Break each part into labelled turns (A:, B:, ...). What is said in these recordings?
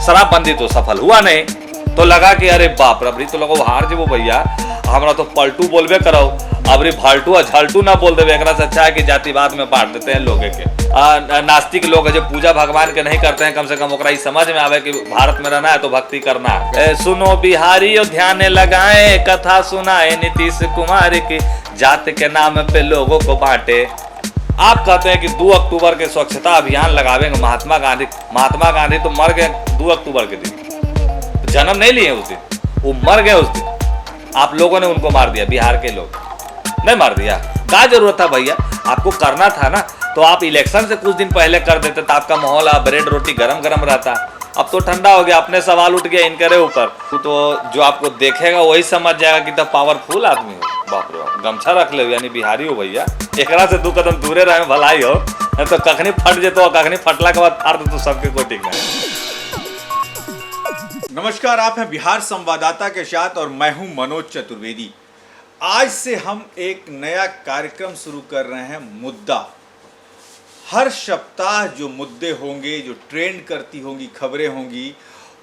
A: शराबबंदी तो सफल हुआ नहीं, तो लगा कि अरे बाप रे, अबरी तो लगो हार जेबो भैया, हमरा तो पलटू बोलबे करो, अबरी भाल्टू आ झाल्टू ना बोल देवे। एकरा से अच्छा है कि जातिवाद में बांट देते हैं लोगे के। नास्तिक लोग जो पूजा भगवान के नहीं करते हैं, कम से कम ओकरा ही समझ में आवे कि भारत में रहना है तो भक्ति करना है। सुनो बिहारी और ध्यान लगाए, कथा सुनाए नीतीश कुमार की, जात के नाम पे लोगों को बांटे। आप कहते हैं कि 2 अक्टूबर के स्वच्छता अभियान लगावेंगे महात्मा गांधी। महात्मा गांधी तो मर गए 2 अक्टूबर के दिन, जन्म नहीं लिए उस दिन, वो मर गए उस दिन। आप लोगों ने उनको मार दिया, बिहार के लोग नहीं मार दिया। क्या जरूरत था भैया, आपको करना था ना तो आप इलेक्शन से कुछ दिन पहले कर देते तो आपका माहौल, ब्रेड रोटी गरम गरम रहता। अब तो ठंडा हो गया, अपने सवाल उठ गया इनके ऊपर। तो जो आपको देखेगा वही समझ जाएगा कि तब पावरफुल आदमी हो। बाप रे बाप, गमछा रख ले यानी बिहारी हो भैया। एकरा से 2 कदम दूरे रहे भलाई हो, नहीं तो कखनी फट जेतो, कखनी फटला के बाद फाड़ दे तो सबके को ठीक नहीं।
B: नमस्कार, आप हैं बिहार संवाददाता के साथ और मैं हूं मनोज चतुर्वेदी। आज से हम एक नया कार्यक्रम शुरू कर रहे हैं, मुद्दा। हर सप्ताह जो मुद्दे होंगे, जो ट्रेंड करती होंगी खबरें होंगी,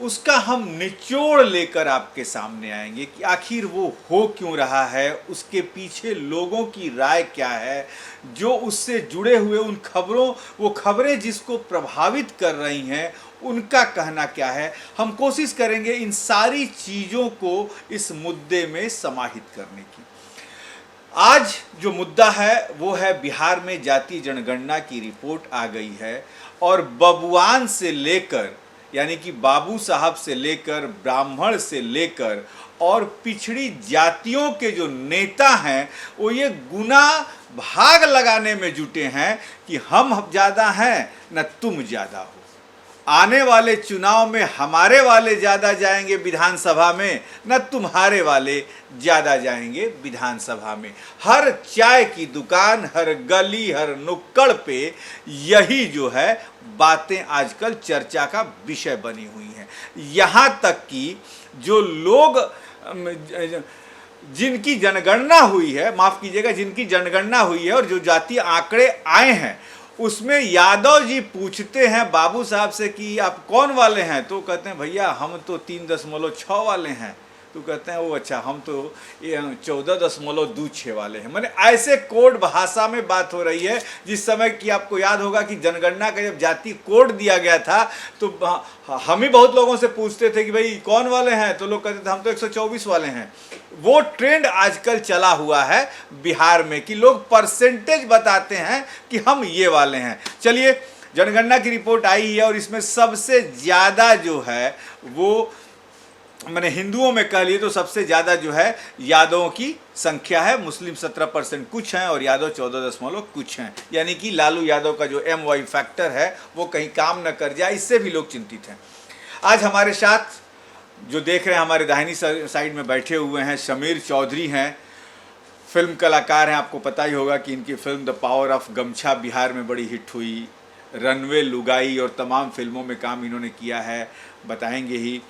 B: उसका हम निचोड़ लेकर आपके सामने आएंगे कि आखिर वो हो क्यों रहा है, उसके पीछे लोगों की राय क्या है, जो उससे जुड़े हुए उन खबरों, वो खबरें जिसको प्रभावित कर रही हैं, उनका कहना क्या है। हम कोशिश करेंगे इन सारी चीज़ों को इस मुद्दे में समाहित करने की। आज जो मुद्दा है वो है बिहार में जातीय जनगणना की रिपोर्ट आ गई है और बबुआन से लेकर यानी कि बाबू साहब से लेकर ब्राह्मण से लेकर और पिछड़ी जातियों के जो नेता हैं वो ये गुना भाग लगाने में जुटे हैं कि हम ज़्यादा हैं न तुम ज़्यादा हो। आने वाले चुनाव में हमारे वाले ज़्यादा जाएंगे विधानसभा में, न तुम्हारे वाले ज़्यादा जाएंगे विधानसभा में। हर चाय की दुकान, हर गली, हर नुक्कड़ पे यही जो है बातें आजकल चर्चा का विषय बनी हुई हैं। यहाँ तक कि जो लोग जिनकी जनगणना हुई है, माफ़ कीजिएगा, जिनकी जनगणना हुई है और जो जातीय आंकड़े आए हैं उसमें यादव जी पूछते हैं बाबू साहब से कि आप कौन वाले हैं, तो कहते हैं भैया हम तो 3.6 वाले हैं। तो कहते हैं वो अच्छा, हम तो 14.26 वाले हैं। माने ऐसे कोड भाषा में बात हो रही है। जिस समय की आपको याद होगा कि जनगणना का जब जाति कोड दिया गया था तो हम ही बहुत लोगों से पूछते थे कि भाई कौन वाले हैं, तो लोग कहते थे हम तो 124 वाले हैं। वो ट्रेंड आजकल चला हुआ है बिहार में कि लोग परसेंटेज बताते हैं कि हम ये वाले हैं। चलिए, जनगणना की रिपोर्ट आई है और इसमें सबसे ज़्यादा जो है वो मैंने हिंदुओं में कह लिए तो सबसे ज़्यादा जो है यादवों की संख्या है। मुस्लिम 17% कुछ हैं और यादव 14 कुछ हैं। यानी कि लालू यादव का जो MY फैक्टर है वो कहीं काम न कर जाए, इससे भी लोग चिंतित हैं। आज हमारे साथ जो देख रहे हैं, हमारे दाहिनी साइड में बैठे हुए हैं समीर चौधरी हैं, फिल्म कलाकार हैं। आपको पता ही होगा कि इनकी फिल्म द पावर ऑफ गमछा बिहार में बड़ी हिट हुई। रनवे, लुगाई और तमाम फिल्मों में काम इन्होंने किया है, बताएंगे ही।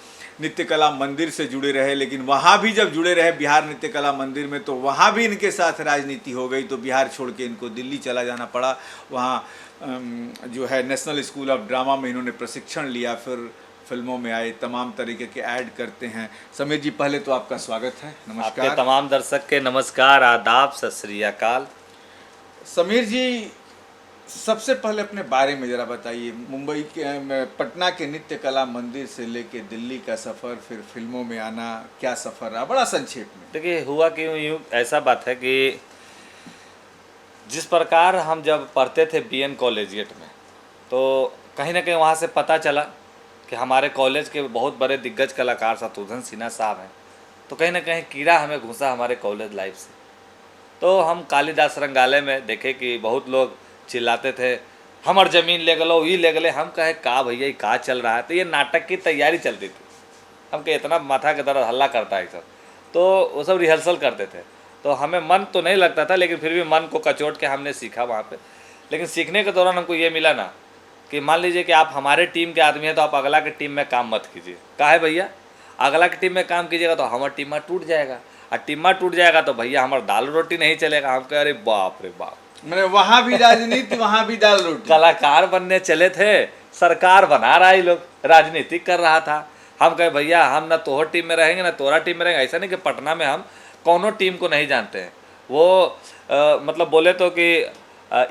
B: नृत्य कला मंदिर से जुड़े रहे, लेकिन वहाँ भी जब जुड़े रहे बिहार नृत्य कला मंदिर में तो वहाँ भी इनके साथ राजनीति हो गई, तो बिहार छोड़ के इनको दिल्ली चला जाना पड़ा। वहाँ जो है नेशनल स्कूल ऑफ ड्रामा में इन्होंने प्रशिक्षण लिया, फिर फिल्मों में आए, तमाम तरीके के ऐड करते हैं। समीर जी, पहले तो आपका स्वागत है। नमस्कार।
A: आपके तमाम दर्शक के नमस्कार, आदाब, सत श्री अकाल।
B: समीर जी, सबसे पहले अपने बारे में ज़रा बताइए। मुंबई के, पटना के नृत्य कला मंदिर से लेके दिल्ली का सफ़र, फिर फिल्मों में आना, क्या सफ़र रहा, बड़ा संक्षेप में।
A: देखिए, हुआ कि यूँ ऐसा बात है कि जिस प्रकार हम जब पढ़ते थे BN कॉलेजिएट में, तो कहीं ना कहीं वहाँ से पता चला कि हमारे कॉलेज के बहुत बड़े दिग्गज कलाकार शत्रुघ्न सिन्हा साहब हैं। तो कहीं ना कहीं कीड़ा हमें घुसा हमारे कॉलेज लाइफ से। तो हम कालिदास रंगालय में देखे कि बहुत लोग चिल्लाते थे, हमर ज़मीन ले गलो, ये ले गले। हम कहे का भैया ये का चल रहा है। तो ये नाटक की तैयारी चलती थी। हम कहे इतना माथा के दर्द हल्ला करता है सब, तो वो सब रिहर्सल करते थे। तो हमें मन तो नहीं लगता था, लेकिन फिर भी मन को कचोट के हमने सीखा वहाँ पे। लेकिन सीखने के दौरान हमको ये मिला ना कि मान लीजिए कि आप हमारे टीम के आदमी हैं तो आप अगला के टीम में काम मत कीजिए। का है भैया, अगला की टीम में काम कीजिएगा तो हमारा टीम टूट जाएगा, और टीम टूट जाएगा तो भैया हमारा दाल रोटी नहीं चलेगा। हम कह, अरे बाप रे बाप,
B: मैंने वहाँ भी राजनीति, वहाँ भी दाल रोटी।
A: कलाकार बनने चले थे, सरकार बना रहा है, ये लोग राजनीति कर रहा था। हम कहे भैया हम ना तोहर टीम में रहेंगे ना तोरा टीम में रहेंगे। ऐसा नहीं कि पटना में हम कौनों टीम को नहीं जानते हैं। वो मतलब बोले तो कि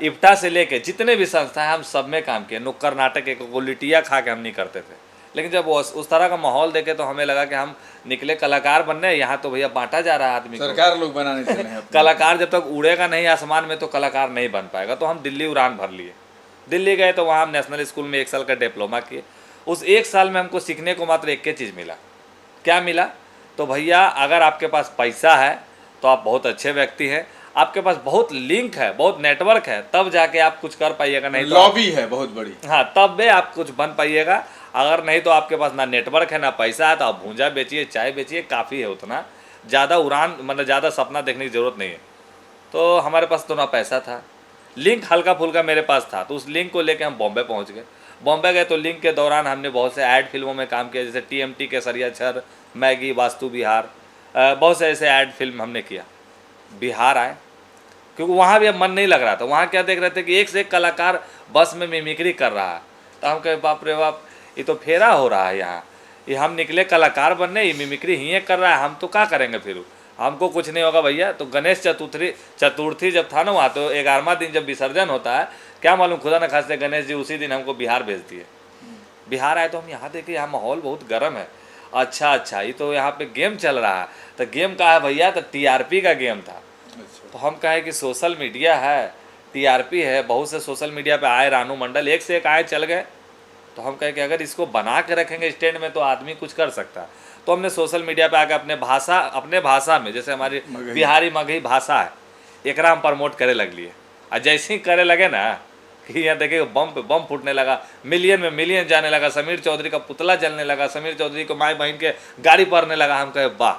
A: इप्टा से लेके जितने भी संस्था हैं हम सब में काम किए। नुक्कड़ नाटक एक गोलिटिया खा के हम नहीं करते थे, लेकिन जब उस तरह का माहौल देखे तो हमें लगा कि हम निकले कलाकार बनने। यहाँ तो भैया बांटा जा रहा है आदमी को,
B: सरकार लोग बनाने चले हैं
A: कलाकार जब तक उड़ेगा नहीं आसमान में तो कलाकार नहीं बन पाएगा। तो हम दिल्ली उड़ान भर लिए, दिल्ली गए तो वहाँ हम नेशनल स्कूल में 1 साल का डिप्लोमा किए। उस 1 साल में हमको सीखने को मात्र एक चीज़ मिला। क्या मिला? तो भैया अगर आपके पास पैसा है तो आप बहुत अच्छे व्यक्ति हैं, आपके पास बहुत लिंक है, बहुत नेटवर्क है, तब जाके आप कुछ कर पाइएगा। नहीं तो
B: लॉबी है बहुत बड़ी,
A: हाँ तब भी आप कुछ बन पाइएगा। अगर नहीं तो आपके पास ना नेटवर्क है ना पैसा है तो आप भूंजा बेचिए, चाय बेचिए, काफ़ी है उतना। ज़्यादा उड़ान मतलब ज़्यादा सपना देखने की ज़रूरत नहीं है। तो हमारे पास तो ना पैसा था, लिंक हल्का फुल्का मेरे पास था, तो उस लिंक को लेकर हम बॉम्बे पहुंच गए। बॉम्बे गए तो लिंक के दौरान हमने बहुत से ऐड फिल्मों में काम किया, जैसे TMT केसरिया छर, मैगी, वास्तु विहार, बहुत से ऐसे ऐड फिल्म हमने किया। बिहार आए क्योंकि वहाँ भी अब मन नहीं लग रहा था। वहाँ क्या देख रहे थे कि एक से एक कलाकार बस में मिमिक्री कर रहा है। तो हम कहे बाप रे बाप, ये तो फेरा हो रहा है यहाँ। ये हम निकले कलाकार बनने, ये मिमिक्री ही कर रहा है, हम तो क्या करेंगे फिर? हमको कुछ नहीं होगा भैया। तो गणेश चतुर्थी जब था ना वहाँ, तो 11वां दिन जब विसर्जन होता है, क्या मालूम खुदा न खास्ते गणेश जी उसी दिन हमको बिहार भेज दिए। बिहार आए तो हम यहाँ देखे यहाँ माहौल बहुत गर्म है। अच्छा ये तो यहाँ पे गेम चल रहा है। तो गेम का है भैया? तो TRP का गेम था। तो हम कहे कि सोशल मीडिया है, TRP है, बहुत से सोशल मीडिया पे आए, रानू मंडल एक से एक आए चल गए। तो हम कहे कि अगर इसको बना के रखेंगे स्टैंड में तो आदमी कुछ कर सकता है। तो हमने सोशल मीडिया पे आके अपने भाषा में, जैसे हमारी बिहारी मगही भाषा है, एकरा हम प्रमोट करे लग लिए। और जैसे ही करे लगे ना कि यहाँ देखिए बम पे बम फूटने लगा, मिलियन में मिलियन जाने लगा, समीर चौधरी का पुतला जलने लगा, समीर चौधरी को माई बहन के गाड़ी पड़ने लगा। हम कहे वाह,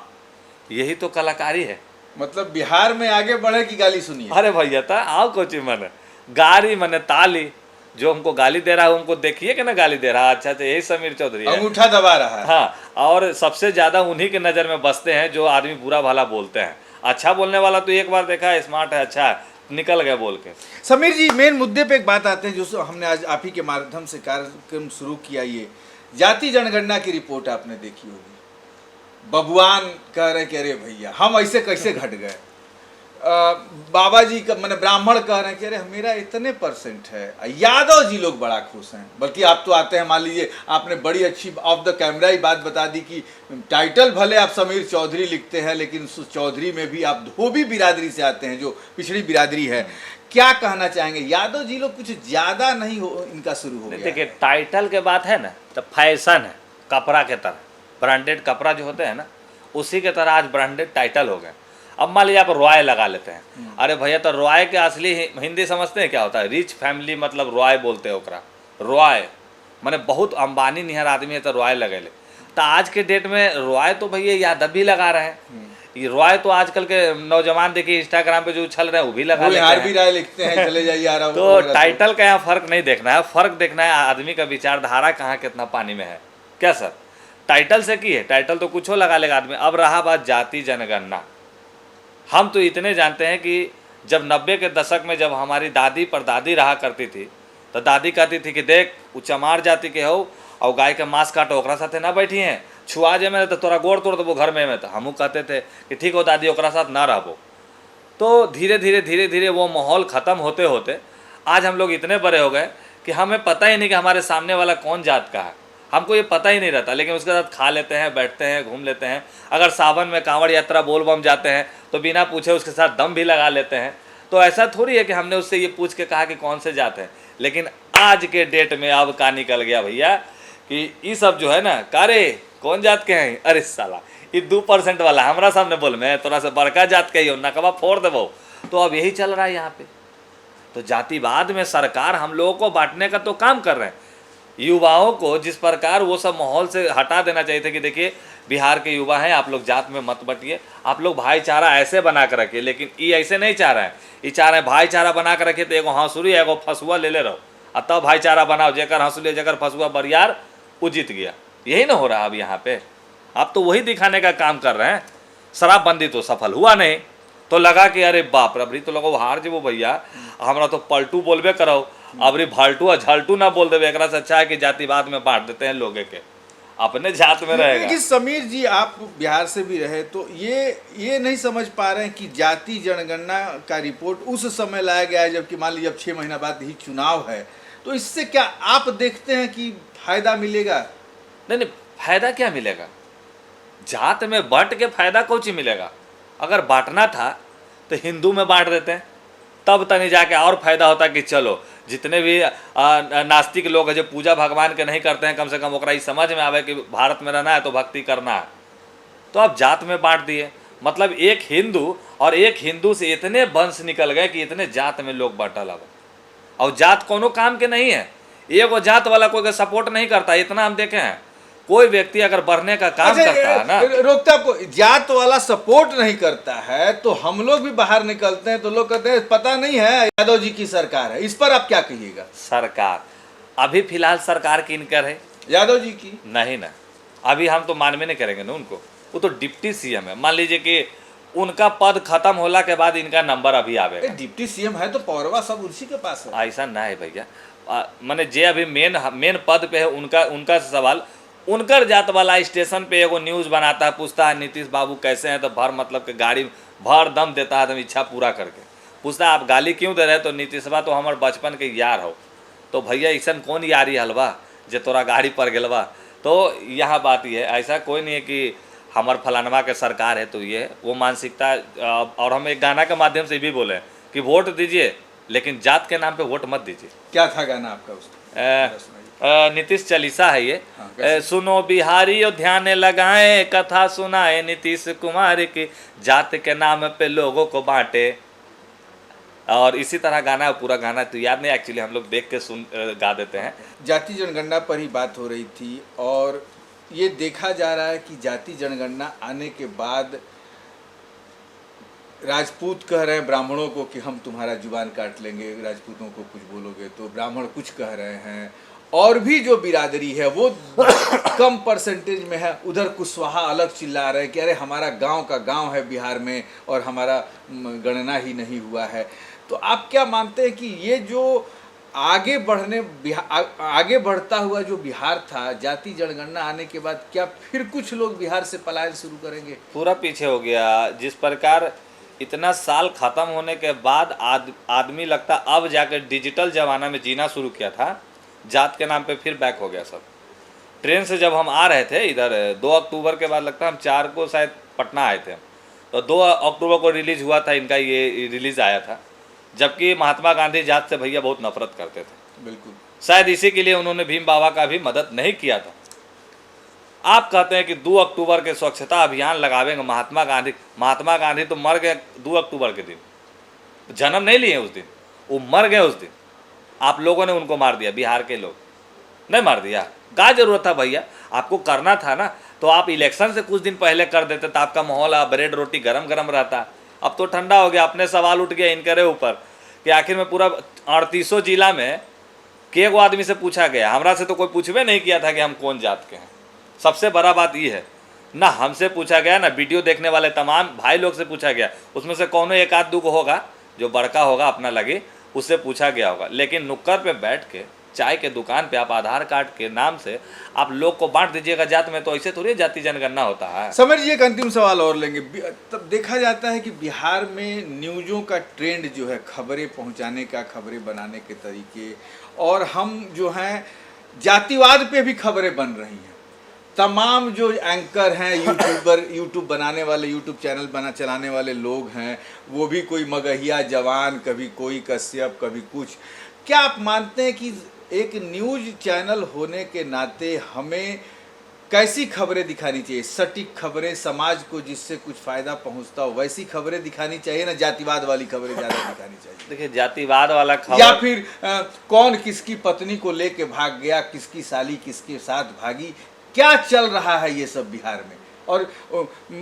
A: यही तो कलाकारी है।
B: मतलब बिहार में आगे बढ़े की गाली सुनिए।
A: अरे भैया था आओ कुछ मन गाड़ी मने ताली, जो हमको गाली दे रहा है उनको देखिए कि ना गाली दे रहा है। अच्छा तो यही समीर चौधरी है,
B: अंगूठा दबा रहा है।
A: हाँ, और सबसे ज्यादा उन्हीं के नजर में बसते हैं जो आदमी बुरा भला बोलते हैं। अच्छा बोलने वाला तो एक बार देखा है, स्मार्ट है, अच्छा है, निकल गया बोल के।
B: समीर जी, मेन मुद्दे पे एक बात आते हैं जो हमने आज आप ही के माध्यम से कार्यक्रम शुरू किया। ये जाति जनगणना की रिपोर्ट आपने देखी होगी। बबुआन कह रहे कि अरे भैया हम ऐसे कैसे घट गए। बाबा जी का मैंने ब्राह्मण कह रहे हैं कि अरे मेरा इतने % है। यादव जी लोग बड़ा खुश हैं, बल्कि आप तो आते हैं, मान लीजिए आपने बड़ी अच्छी ऑफ द कैमरा ही बात बता दी कि टाइटल भले आप समीर चौधरी लिखते हैं, लेकिन उस चौधरी में भी आप धोबी बिरादरी से आते हैं, जो पिछड़ी बिरादरी है। क्या कहना चाहेंगे? यादव जी लोग कुछ ज्यादा नहीं हो इनका शुरू हो गया?
A: देखिए टाइटल के बात है ना, तो फैशन है, कपड़ा के तरह ब्रांडेड कपड़ा जो होते हैं ना, उसी के तरह आज ब्रांडेड टाइटल हो गए। अब मान लीजिए आप रॉय लगा लेते हैं, अरे भैया तो रॉय के असली हिंदी समझते हैं क्या होता है? रिच फैमिली मतलब रॉय बोलते हैं ओकरा। रॉय माने बहुत अंबानी निहर आदमी है तो रॉय लगे ले। तो आज के डेट में रॉय तो भैया यादव भी लगा रहे हैं। ये रॉय तो आजकल के नौजवान देखिए इंस्टाग्राम पे जो उछल रहे हैं वो भी लगा लेते हैं,
B: भी राय लिखते हैं, चले जाइए आ रहा
A: तो टाइटल का यहाँ फर्क नहीं देखना है, फर्क देखना है आदमी का विचारधारा कहाँ कितना पानी में है। क्या सर टाइटल से की है? टाइटल तो कुछ हो लगा लेगा आदमी। अब रहा बात जाति जनगणना, हम तो इतने जानते हैं कि जब 90 के दशक में जब हमारी दादी परदादी रहा करती थी, तो दादी कहती थी कि देख उ चमार जाति के हो और गाय के मांस काटो, ओकरा साथे ना बैठी हैं, छुआ जे में तो तोरा गोड़ तोड़ देबो घर में। तो हमू कहते थे कि ठीक हो दादी, ओकरा साथ ना रहबो। तो धीरे धीरे वो माहौल ख़त्म होते होते आज हम लोग इतने बड़े हो गए कि हमें पता ही नहीं कि हमारे सामने वाला कौन जात का है, हमको ये पता ही नहीं रहता। लेकिन उसके साथ खा लेते हैं, बैठते हैं, घूम लेते हैं। अगर सावन में कांवड़ यात्रा बोल बम जाते हैं तो बिना पूछे उसके साथ दम भी लगा लेते हैं। तो ऐसा थोड़ी है कि हमने उससे ये पूछ के कहा कि कौन से जात हैं। लेकिन आज के डेट में अब का निकल गया भैया कि ये सब जो है ना, कारे कौन जात के हैं? अरे साला ये 2% वाला हमारा सामने बोल में थोड़ा सा बड़का जात के ही हो, नकबा फोड़ देवो। तो अब यही चल रहा है यहाँ पे। तो जातिवाद में सरकार हम लोगों को बांटने का तो काम कर रहे हैं। युवाओं को जिस प्रकार वो सब माहौल से हटा देना चाहिए था कि देखिए बिहार के युवा हैं, आप लोग जात में मत बटिए, आप लोग भाईचारा ऐसे बना कर रखिए। लेकिन ये ऐसे नहीं चाह रहे हैं, ये चाह रहे हैं भाईचारा बना कर रखिए तो एगो हंसुरी एगो फसुआ ले ले रहो और तब भाईचारा बनाओ। जेकर हंसुली जेकर फसुआ बरियार वो जीत गया। यही ना हो रहा अब यहाँ पे। आप तो वही दिखाने का काम कर रहे हैं। शराबबंदी तो सफल हुआ नहीं, तो लगा कि अरे बाप रे, तो लोग हार जेबो भैया, हमारा तो पलटू बोलबे करो। अब रे भाल्टू झाल्टू ना बोल देवे, एकरा से अच्छा है कि जातिवाद में बांट देते हैं लोगे के, अपने जात में रहेगा।
B: लेकिन समीर जी, आप बिहार से भी रहे तो ये नहीं समझ पा रहे हैं कि जाति जनगणना का रिपोर्ट उस समय लाया गया है जबकि मान लीजिए अब 6 महीना बाद ही चुनाव है, तो इससे क्या आप देखते हैं कि फायदा मिलेगा?
A: नहीं, फायदा क्या मिलेगा? जात में बांट के फायदा कौन सी मिलेगा? अगर बांटना था तो हिंदू में बांट देते हैं, तब तनी जाके और फायदा होता कि चलो जितने भी नास्तिक लोग हैं जो पूजा भगवान के नहीं करते हैं, कम से कम ओकरा ई समझ में आवे कि भारत में रहना है तो भक्ति करना है। तो अब जात में बांट दिए, मतलब एक हिंदू और एक हिंदू से इतने वंश निकल गए कि इतने जात में लोग बांटल अब। और जात कोनो काम के नहीं है, एगो जात वाला कोई सपोर्ट नहीं करता, इतना हम देखे हैं। कोई व्यक्ति अगर बढ़ने का काम करता है ना,
B: रोकता को जात वाला सपोर्ट नहीं करता है तो हम लोग भी बाहर निकलते हैं तो लोग कहते हैं पता नहीं है यादव जी की सरकार है। इस पर आप क्या कहिएगा?
A: सरकार अभी फिलहाल सरकार किनकर है?
B: यादव जी की
A: नहीं ना, अभी हम तो मानवे नहीं करेंगे ना उनको, वो तो डिप्टी सीएम है। मान लीजिए कि उनका पद खत्म होला के बाद इनका नंबर अभी आवेगा।
B: डिप्टी सीएम है तो पौरवा सब उसी के पास है।
A: ऐसा ना है भैया, माने जे अभी मेन पद पे है उनका सवाल। उनकर जात वाला स्टेशन पे एगो न्यूज़ बनाता है, पूछता है नीतीश बाबू कैसे हैं, तो भर मतलब कि गाड़ी भर दम देता है एकदम इच्छा पूरा करके। पूछता है आप गाली क्यों दे रहे? तो नीतीशवा तो हमारे बचपन के यार हो। तो भैया ऐसा कौन यारी हलवा जे तोरा गाड़ी पर गेलवा? तो यहाँ बात ये है, ऐसा कोई नहीं है कि हमार फलानवा के सरकार है तो ये वो मानसिकता। और हम एक गाना के माध्यम से भी बोले कि वोट दीजिए लेकिन जात के नाम पे वोट मत दीजिए।
B: क्या था गाना आपका उसका?
A: नीतीश चालीसा है ये।
B: हाँ,
A: सुनो बिहारी और ध्यान लगाएं, कथा सुनाए नीतीश कुमार की, जात के नाम पे लोगों को बांटे। और इसी तरह गाना, पूरा गाना तो याद नहीं एक्चुअली, हम लोग देख के गा देते हैं।
B: जाति जनगणना पर ही बात हो रही थी और ये देखा जा रहा है कि जाति जनगणना आने के बाद राजपूत कह रहे हैं ब्राह्मणों को कि हम तुम्हारा जुबान काट लेंगे, राजपूतों को कुछ बोलोगे तो। ब्राह्मण कुछ कह रहे हैं, और भी जो बिरादरी है वो कम परसेंटेज में है। उधर कुशवाहा अलग चिल्ला रहे हैं कि अरे हमारा गांव का गांव है बिहार में और हमारा गणना ही नहीं हुआ है। तो आप क्या मानते हैं कि ये जो आगे बढ़ता हुआ जो बिहार था, जाति जनगणना आने के बाद क्या फिर कुछ लोग बिहार से पलायन शुरू करेंगे?
A: पूरा पीछे हो गया। जिस प्रकार इतना साल खत्म होने के बाद आदमी लगता अब जाकर डिजिटल जमाना में जीना शुरू किया था, जात के नाम पे फिर बैक हो गया सब। ट्रेन से जब हम आ रहे थे इधर 2 अक्टूबर के बाद, लगता है हम 4 को शायद पटना आए थे, तो 2 अक्टूबर को रिलीज हुआ था इनका, ये रिलीज आया था। जबकि महात्मा गांधी जात से भैया बहुत नफरत करते थे।
B: बिल्कुल,
A: शायद इसी के लिए उन्होंने भीम बाबा का भी मदद नहीं किया था। आप कहते हैं कि 2 अक्टूबर के स्वच्छता अभियान लगावेंगे महात्मा गांधी तो मर गए 2 अक्टूबर के दिन, जन्म नहीं लिए उस दिन, वो मर गए उस दिन। आप लोगों ने उनको मार दिया, बिहार के लोग नहीं मार दिया। क्या जरूरत था भैया? आपको करना था ना तो आप इलेक्शन से कुछ दिन पहले कर देते तो आपका माहौल, ब्रेड रोटी गरम गरम रहता। अब तो ठंडा हो गया। अपने सवाल उठ गया इनके ऊपर कि आखिर में पूरा 3800 जिला में के गो आदमी से पूछा गया, हमरा से तो कोई पूछवे नहीं किया था कि हम कौन जात के हैं। सबसे बड़ा बात ये है ना, हमसे पूछा गया ना, वीडियो देखने वाले तमाम भाई लोग से पूछा गया, उसमें से कौन एक आध दो को होगा जो बड़का होगा अपना लगे, उससे पूछा गया होगा। लेकिन नुक्कड़ पे बैठ के चाय के दुकान पे आप आधार कार्ड के नाम से आप लोग को बांट दीजिएगा जात में, तो ऐसे थोड़ी जाति जनगणना होता है।
B: समझ जी, एक अंतिम सवाल और लेंगे। तब देखा जाता है कि बिहार में न्यूज़ों का ट्रेंड जो है, खबरें पहुंचाने का, खबरें बनाने के तरीके, और हम जो हैं जातिवाद पे भी खबरें बन रही हैं। तमाम जो एंकर हैं, यूट्यूब बनाने वाले, यूट्यूब चैनल चलाने वाले लोग हैं, वो भी कोई मगहिया जवान, कभी कोई कश्यप, कभी कुछ। क्या आप मानते हैं कि एक न्यूज़ चैनल होने के नाते हमें कैसी खबरें दिखानी चाहिए? सटीक खबरें, समाज को जिससे कुछ फ़ायदा पहुंचता हो वैसी खबरें दिखानी चाहिए ना, जातिवाद वाली खबरें ज़्यादा दिखानी चाहिए?
A: देखिए, जातिवाद वाला खबर, या
B: फिर कौन किसकी पत्नी को लेके भाग गया, किसकी साली किसके साथ भागी, क्या चल रहा है ये सब बिहार में? और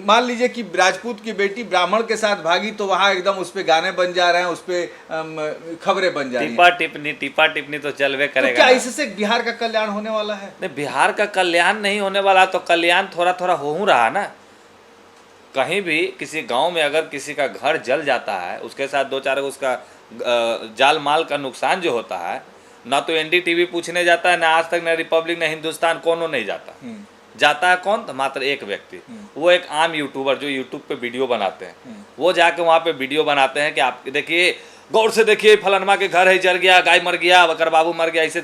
B: मान लीजिए कि राजपूत की बेटी ब्राह्मण के साथ भागी तो वहाँ एकदम उस पे गाने बन जा रहे हैं, उस पे खबरें बन जा रही हैं।
A: टीपा टिप्पणी तो चलवे करेगा।
B: तो क्या इससे बिहार का कल्याण होने वाला है?
A: नहीं, बिहार का कल्याण नहीं होने वाला, तो कल्याण थोड़ा थोड़ा हो रहा ना। कहीं भी किसी गांव में अगर किसी का घर जल जाता है, उसके साथ 2-4 उसका जाल माल का नुकसान जो होता है, ना तो एनडीटीवी पूछने जाता है, ना आज तक, ना रिपब्लिक, ना हिंदुस्तान, कोनो नहीं जाता। जाता है कौन? तो मात्र एक व्यक्ति, वो एक आम यूट्यूबर जो यूट्यूब पे वीडियो बनाते हैं। वो जाके वहाँ पे वीडियो बनाते हैं कि आप देखिए, गौर से देखिए, फलानमा के घर है जल गया, गाय मर गया, बकर बाबू मर गया, ऐसे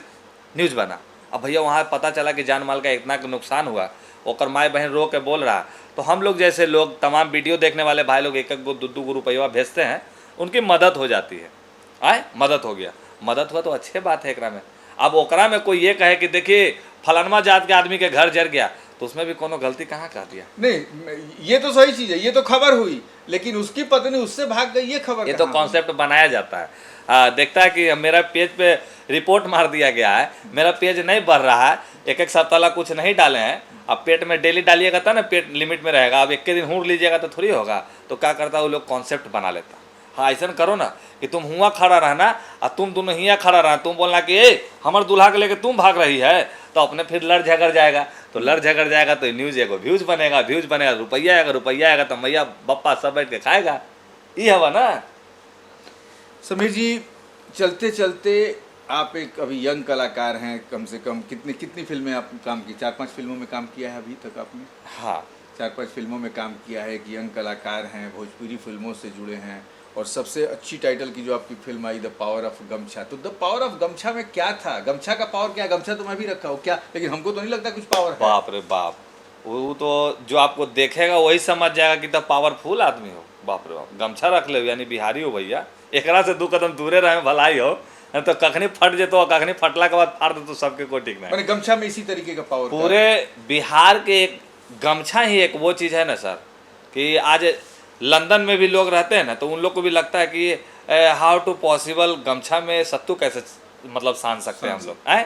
A: न्यूज़ बना। अब भैया वहाँ पता चला कि जान माल का इतना नुकसान हुआ, और माए बहन रो के बोल रहा। तो हम लोग जैसे लोग, तमाम वीडियो देखने वाले भाई लोग, एक गो 2 रुपया भेजते हैं, उनकी मदद हो जाती है। आए मदद हो गया, मदद हुआ तो अच्छे बात है एकरा में। अब ओकरा में कोई ये कहे कि देखिए फलानमा जात के आदमी के घर जर गया, तो उसमें भी कोनो गलती कहाँ कर दिया?
B: नहीं, ये तो सही चीज है, ये तो खबर हुई, लेकिन उसकी पत्नी उससे भाग गई, ये खबर
A: ये तो कॉन्सेप्ट बनाया जाता है। देखता है कि मेरा पेज पे रिपोर्ट मार दिया गया है, मेरा पेज नहीं बढ़ रहा है, एक सप्ताह कुछ नहीं डाले हैं। अब पेट में डेली डालिएगा था ना, पेट लिमिट में रहेगा। अब एक के दिन हूँ लीजिएगा तो थोड़ी होगा। तो क्या करता है वो लोग, कॉन्सेप्ट बना लेता। हाँ ऐसा करो ना कि तुम हुआ खड़ा रहना और तुम दोनों हिया खड़ा रहना, तुम बोलना कि ए हमारे दूल्हा के लेके तुम भाग रही है, तो अपने फिर लड़ झगड़ जाएगा। तो लड़ झगड़ जाएगा तो न्यूज़ एगो व्यूज़ बनेगा, व्यूज़ बनेगा, रुपया आएगा तो मैया बप्पा सब बैठ के खाएगा। ये हवा ना।
B: समीर जी, चलते चलते आप एक अभी यंग कलाकार हैं, कम से कम कितनी फिल्में आप काम की? 4-5 फिल्मों में काम किया है अभी तक आपने?
A: हाँ,
B: 4-5 फिल्मों में काम किया है। एक यंग कलाकार हैं, भोजपुरी फिल्मों से जुड़े हैं, और सबसे अच्छी टाइटल की जो आपकी film I the power of गमछा, तो द पावर ऑफ गमछा में क्या था? गमछा का पावर क्या? गमछा तो मैं भी रखा हूँ क्या, लेकिन हमको तो नहीं लगता कुछ पावर है।
A: बाप रे बाप, वो तो जो आपको देखेगा वही समझ जाएगा कि तब पावरफुल आदमी हो। बाप रे बाप, गमछा रख ले यानी बिहारी हो भैया। एकरा से 2 कदम दूरे रहे भलाई हो, तो कखनी फट जेतो, कखनी फटला के बाद फाड़ दे तो सबके कोई ठीक नहीं।
B: मैंने गमछा में इसी तरीके का पावर
A: पूरे बिहार के एक गमछा ही एक वो चीज़ है ना सर, कि आज लंदन में भी लोग रहते हैं ना, तो उन लोग को भी लगता है कि हाउ टू पॉसिबल, गमछा में सत्तू कैसे मतलब सान सकते हैं हम लोग। आए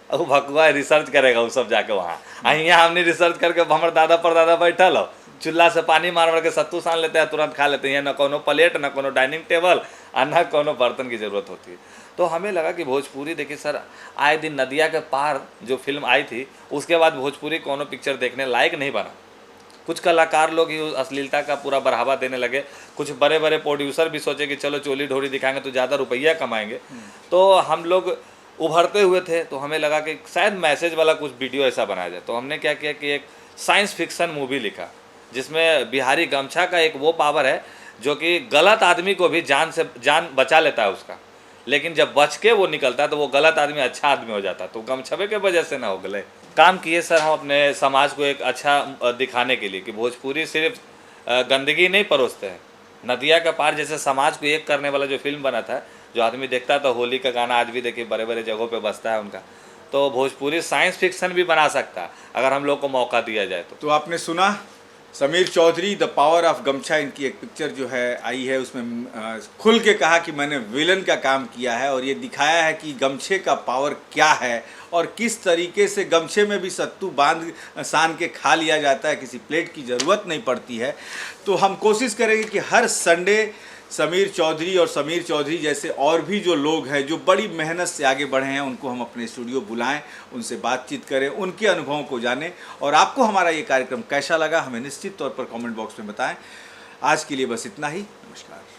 A: वो भकुआ रिसर्च करेगा वो सब जाके वहाँ। यहाँ हमने रिसर्च करके हमारे दादा परदादा बैठल हो, चूल्हा से पानी मार के सत्तू सान लेते हैं, तुरंत खा लेते हैं। ना कोनो प्लेट, ना कोनो डाइनिंग टेबल, और ना कोनो बर्तन की ज़रूरत होती है। तो हमें लगा कि भोजपुरी, देखिए सर, आए दिन नदिया के पार जो फिल्म आई थी, उसके बाद भोजपुरी कोनो पिक्चर देखने लायक नहीं बना। कुछ कलाकार लोग ही अश्लीलता का पूरा बढ़ावा देने लगे। कुछ बड़े बड़े प्रोड्यूसर भी सोचे कि चलो चोली ढोरी दिखाएंगे तो ज़्यादा रुपया कमाएंगे। तो हम लोग उभरते हुए थे, तो हमें लगा कि शायद मैसेज वाला कुछ वीडियो ऐसा बनाया जाए। तो हमने क्या किया कि एक साइंस फिक्शन मूवी लिखा, जिसमें बिहारी गमछा का एक वो पावर है जो कि गलत आदमी को भी जान बचा लेता है उसका, लेकिन जब बच के वो निकलता है तो वो गलत आदमी अच्छा आदमी हो जाता है। तो गमछबे के वजह से ना हो गए काम किए सर हम अपने समाज को एक अच्छा दिखाने के लिए कि भोजपुरी सिर्फ गंदगी नहीं परोसते हैं। नदिया के पार जैसे समाज को एक करने वाला जो फिल्म बना था, जो आदमी देखता था, होली का गाना आज भी देखिए बड़े बड़े जगहों पे बजता है उनका। तो भोजपुरी साइंस फिक्शन भी बना सकता है अगर हम लोग को मौका दिया जाए तो
B: आपने सुना Sameer Chaudhary, the power of gamchha, इनकी एक पिक्चर जो है आई है, उसमें खुल के कहा कि मैंने विलन का काम किया है, और ये दिखाया है कि गमछे का पावर क्या है और किस तरीके से गमछे में भी सत्तू बांध सान के खा लिया जाता है, किसी प्लेट की ज़रूरत नहीं पड़ती है। तो हम कोशिश करेंगे कि हर संडे समीर चौधरी और समीर चौधरी जैसे और भी जो लोग हैं जो बड़ी मेहनत से आगे बढ़े हैं, उनको हम अपने स्टूडियो बुलाएं, उनसे बातचीत करें, उनके अनुभवों को जानें। और आपको हमारा ये कार्यक्रम कैसा लगा हमें निश्चित तौर पर कमेंट बॉक्स में बताएं। आज के लिए बस इतना ही। नमस्कार।